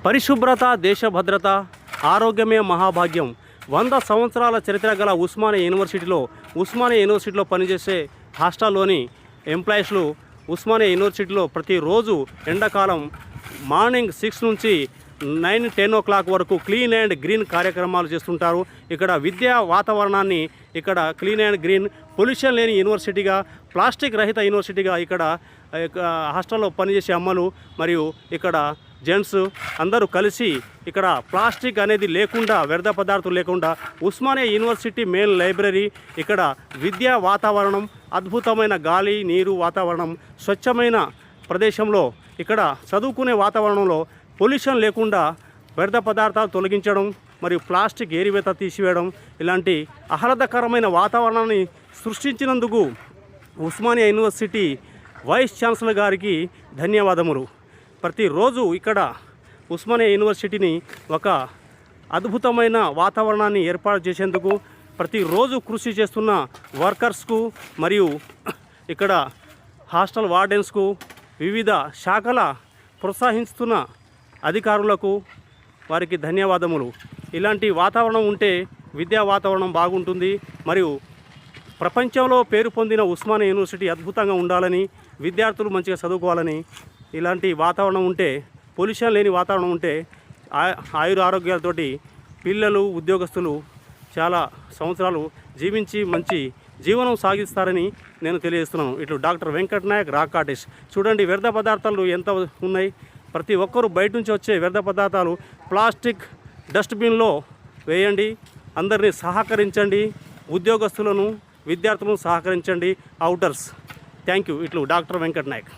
పరిశుభ్రత, దేశ భద్రత, ఆరోగ్యమే మహాభాగ్యం. 100 సంవత్సరాల చరిత్ర గల ఉస్మానియా యూనివర్సిటీలో పనిచేసే హాస్టల్లోని ఎంప్లాయీస్లు ఉస్మానియా యూనివర్సిటీలో ప్రతిరోజు ఎండాకాలం మార్నింగ్ 6 నుంచి 9-10 o'clock వరకు క్లీన్ అండ్ గ్రీన్ కార్యక్రమాలు చేస్తుంటారు. ఇక్కడ విద్యా వాతావరణాన్ని ఇక్కడ క్లీన్ అండ్ గ్రీన్, పొల్యూషన్ లేని యూనివర్సిటీగా, ప్లాస్టిక్ రహిత యూనివర్సిటీగా ఇక్కడ హాస్టల్లో పనిచేసే అమ్మలు మరియు ఇక్కడ జెంట్స్ అందరూ కలిసి ఇక్కడ ప్లాస్టిక్ అనేది లేకుండా, వ్యర్థ పదార్థాలు లేకుండా ఉస్మానియా యూనివర్సిటీ మెయిన్ లైబ్రరీ, ఇక్కడ విద్యా వాతావరణం, అద్భుతమైన గాలి నీరు వాతావరణం, స్వచ్ఛమైన ప్రదేశంలో ఇక్కడ చదువుకునే వాతావరణంలో పొల్యూషన్ లేకుండా వ్యర్థ పదార్థాలు తొలగించడం మరియు ప్లాస్టిక్ ఏరివేత తీసివేయడం, ఇలాంటి ఆహ్లాదకరమైన వాతావరణాన్ని సృష్టించినందుకు ఉస్మానియా యూనివర్సిటీ వైస్ ఛాన్సలర్ గారికి ధన్యవాదములు. ప్రతిరోజు ఇక్కడ ఉస్మానియా యూనివర్సిటీని ఒక అద్భుతమైన వాతావరణాన్ని ఏర్పాటు చేసేందుకు ప్రతిరోజు కృషి చేస్తున్న వర్కర్స్కు మరియు ఇక్కడ హాస్టల్ వార్డెన్స్కు, వివిధ శాఖల ప్రోత్సహిస్తున్న అధికారులకు వారికి ధన్యవాదములు. ఇలాంటి వాతావరణం ఉంటే విద్యా వాతావరణం బాగుంటుంది మరియు ప్రపంచంలో పేరు పొందిన ఉస్మానియా యూనివర్సిటీ అద్భుతంగా ఉండాలని, విద్యార్థులు మంచిగా చదువుకోవాలని, ఇలాంటి వాతావరణం ఉంటే, పొల్యూషన్ లేని వాతావరణం ఉంటే ఆరోగ్యాలతోటి పిల్లలు, ఉద్యోగస్తులు చాలా సంవత్సరాలు జీవించి మంచి జీవనం సాగిస్తారని నేను తెలియజేస్తున్నాను. ఇట్లు doctor Venkat Nayak, rock artist. చూడండి వ్యర్థ పదార్థాలు ఎంత ఉన్నాయి. ప్రతి ఒక్కరూ బయట నుంచి వచ్చే వ్యర్థ పదార్థాలు ప్లాస్టిక్ డస్ట్బిన్లో వేయండి. అందరినీ సహకరించండి. ఉద్యోగస్తులను, విద్యార్థులను సహకరించండి. అవుటర్స్. Thank you. ఇట్లు డాక్టర్ వెంకట్ నాయక్.